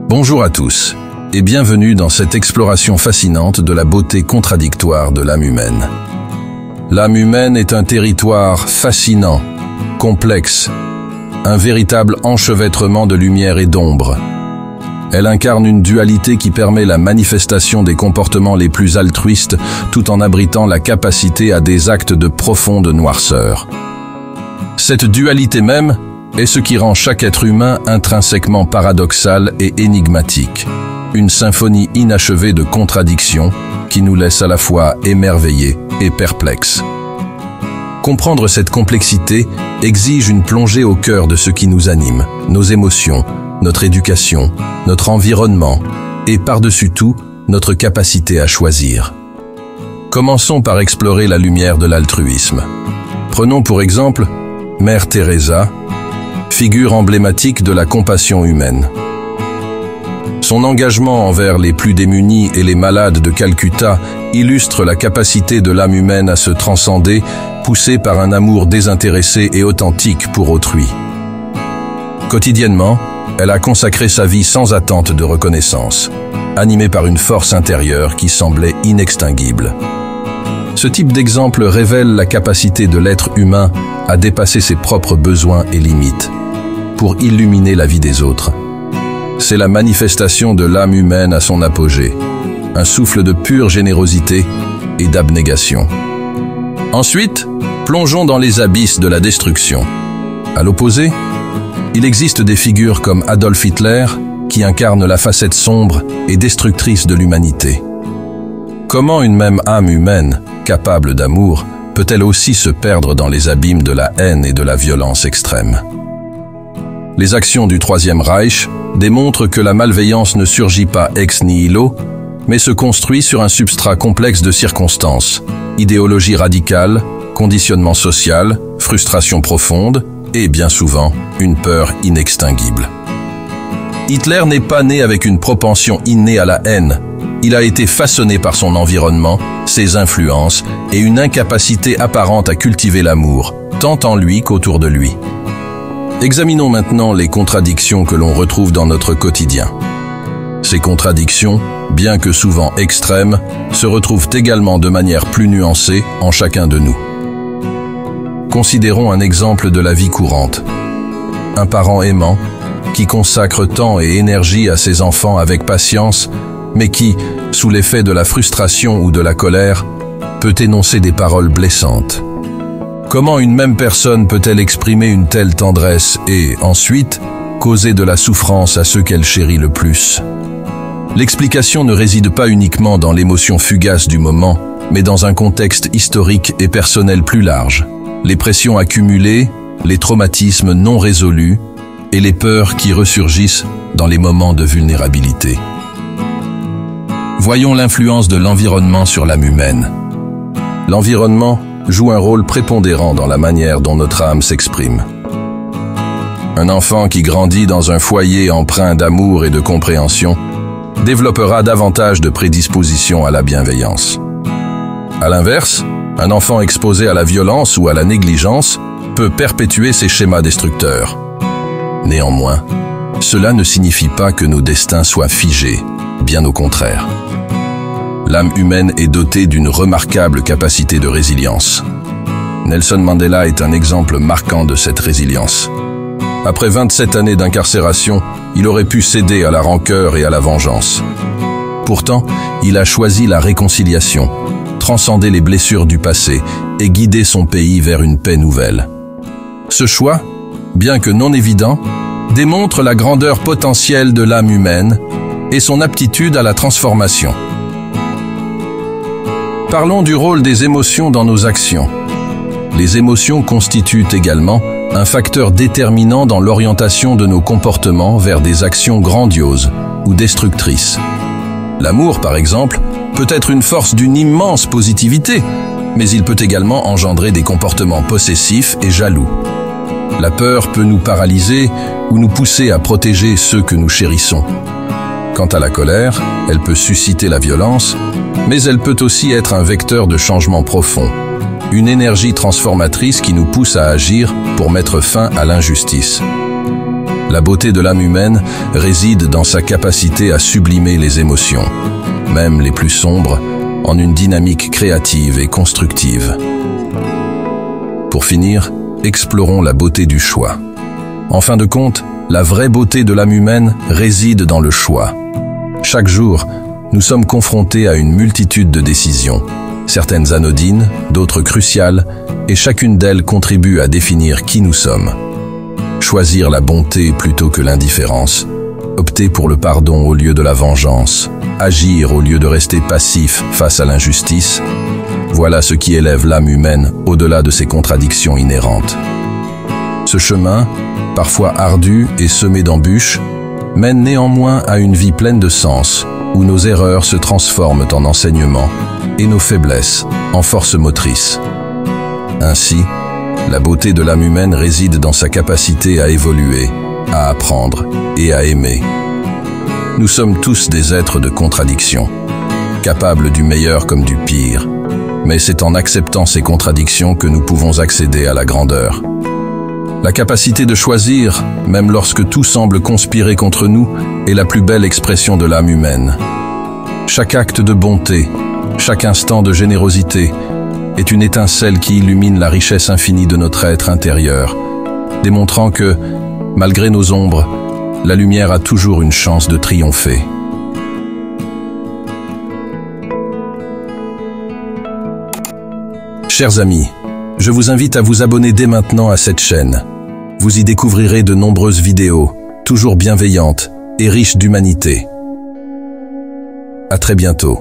Bonjour à tous et bienvenue dans cette exploration fascinante de la beauté contradictoire de l'âme humaine. L'âme humaine est un territoire fascinant, complexe, un véritable enchevêtrement de lumière et d'ombre. Elle incarne une dualité qui permet la manifestation des comportements les plus altruistes tout en abritant la capacité à des actes de profonde noirceur. Cette dualité même est ce qui rend chaque être humain intrinsèquement paradoxal et énigmatique. Une symphonie inachevée de contradictions qui nous laisse à la fois émerveillés et perplexes. Comprendre cette complexité exige une plongée au cœur de ce qui nous anime, nos émotions, notre éducation, notre environnement et par-dessus tout, notre capacité à choisir. Commençons par explorer la lumière de l'altruisme. Prenons pour exemple Mère Teresa, figure emblématique de la compassion humaine. Son engagement envers les plus démunis et les malades de Calcutta illustre la capacité de l'âme humaine à se transcender, poussée par un amour désintéressé et authentique pour autrui. Quotidiennement, elle a consacré sa vie sans attente de reconnaissance, animée par une force intérieure qui semblait inextinguible. Ce type d'exemple révèle la capacité de l'être humain à dépasser ses propres besoins et limites, pour illuminer la vie des autres. C'est la manifestation de l'âme humaine à son apogée, un souffle de pure générosité et d'abnégation. Ensuite, plongeons dans les abysses de la destruction. À l'opposé, il existe des figures comme Adolf Hitler qui incarnent la facette sombre et destructrice de l'humanité. Comment une même âme humaine, capable d'amour, peut-elle aussi se perdre dans les abîmes de la haine et de la violence extrême? Les actions du Troisième Reich démontrent que la malveillance ne surgit pas ex nihilo, mais se construit sur un substrat complexe de circonstances, idéologie radicale, conditionnement social, frustration profonde et, bien souvent, une peur inextinguible. Hitler n'est pas né avec une propension innée à la haine. Il a été façonné par son environnement, ses influences et une incapacité apparente à cultiver l'amour, tant en lui qu'autour de lui. Examinons maintenant les contradictions que l'on retrouve dans notre quotidien. Ces contradictions, bien que souvent extrêmes, se retrouvent également de manière plus nuancée en chacun de nous. Considérons un exemple de la vie courante. Un parent aimant, qui consacre temps et énergie à ses enfants avec patience, mais qui, sous l'effet de la frustration ou de la colère, peut énoncer des paroles blessantes. Comment une même personne peut-elle exprimer une telle tendresse et, ensuite, causer de la souffrance à ceux qu'elle chérit le plus? L'explication ne réside pas uniquement dans l'émotion fugace du moment, mais dans un contexte historique et personnel plus large. Les pressions accumulées, les traumatismes non résolus et les peurs qui ressurgissent dans les moments de vulnérabilité. Voyons l'influence de l'environnement sur l'âme humaine. L'environnement joue un rôle prépondérant dans la manière dont notre âme s'exprime. Un enfant qui grandit dans un foyer empreint d'amour et de compréhension développera davantage de prédisposition à la bienveillance. À l'inverse, un enfant exposé à la violence ou à la négligence peut perpétuer ses schémas destructeurs. Néanmoins, cela ne signifie pas que nos destins soient figés, bien au contraire. L'âme humaine est dotée d'une remarquable capacité de résilience. Nelson Mandela est un exemple marquant de cette résilience. Après 27 années d'incarcération, il aurait pu céder à la rancœur et à la vengeance. Pourtant, il a choisi la réconciliation, transcender les blessures du passé et guider son pays vers une paix nouvelle. Ce choix, bien que non évident, démontre la grandeur potentielle de l'âme humaine et son aptitude à la transformation. Parlons du rôle des émotions dans nos actions. Les émotions constituent également un facteur déterminant dans l'orientation de nos comportements vers des actions grandioses ou destructrices. L'amour, par exemple, peut être une force d'une immense positivité, mais il peut également engendrer des comportements possessifs et jaloux. La peur peut nous paralyser ou nous pousser à protéger ceux que nous chérissons. Quant à la colère, elle peut susciter la violence, mais elle peut aussi être un vecteur de changement profond, une énergie transformatrice qui nous pousse à agir pour mettre fin à l'injustice. La beauté de l'âme humaine réside dans sa capacité à sublimer les émotions, même les plus sombres, en une dynamique créative et constructive. Pour finir, explorons la beauté du choix. En fin de compte, la vraie beauté de l'âme humaine réside dans le choix. Chaque jour, nous sommes confrontés à une multitude de décisions, certaines anodines, d'autres cruciales, et chacune d'elles contribue à définir qui nous sommes. Choisir la bonté plutôt que l'indifférence, opter pour le pardon au lieu de la vengeance, agir au lieu de rester passif face à l'injustice, voilà ce qui élève l'âme humaine au-delà de ses contradictions inhérentes. Ce chemin, parfois ardu et semé d'embûches, mène néanmoins à une vie pleine de sens, où nos erreurs se transforment en enseignements et nos faiblesses en force motrice. Ainsi, la beauté de l'âme humaine réside dans sa capacité à évoluer, à apprendre et à aimer. Nous sommes tous des êtres de contradiction, capables du meilleur comme du pire, mais c'est en acceptant ces contradictions que nous pouvons accéder à la grandeur. La capacité de choisir, même lorsque tout semble conspirer contre nous, est la plus belle expression de l'âme humaine. Chaque acte de bonté, chaque instant de générosité, est une étincelle qui illumine la richesse infinie de notre être intérieur, démontrant que, malgré nos ombres, la lumière a toujours une chance de triompher. Chers amis, je vous invite à vous abonner dès maintenant à cette chaîne. Vous y découvrirez de nombreuses vidéos, toujours bienveillantes et riches d'humanité. À très bientôt.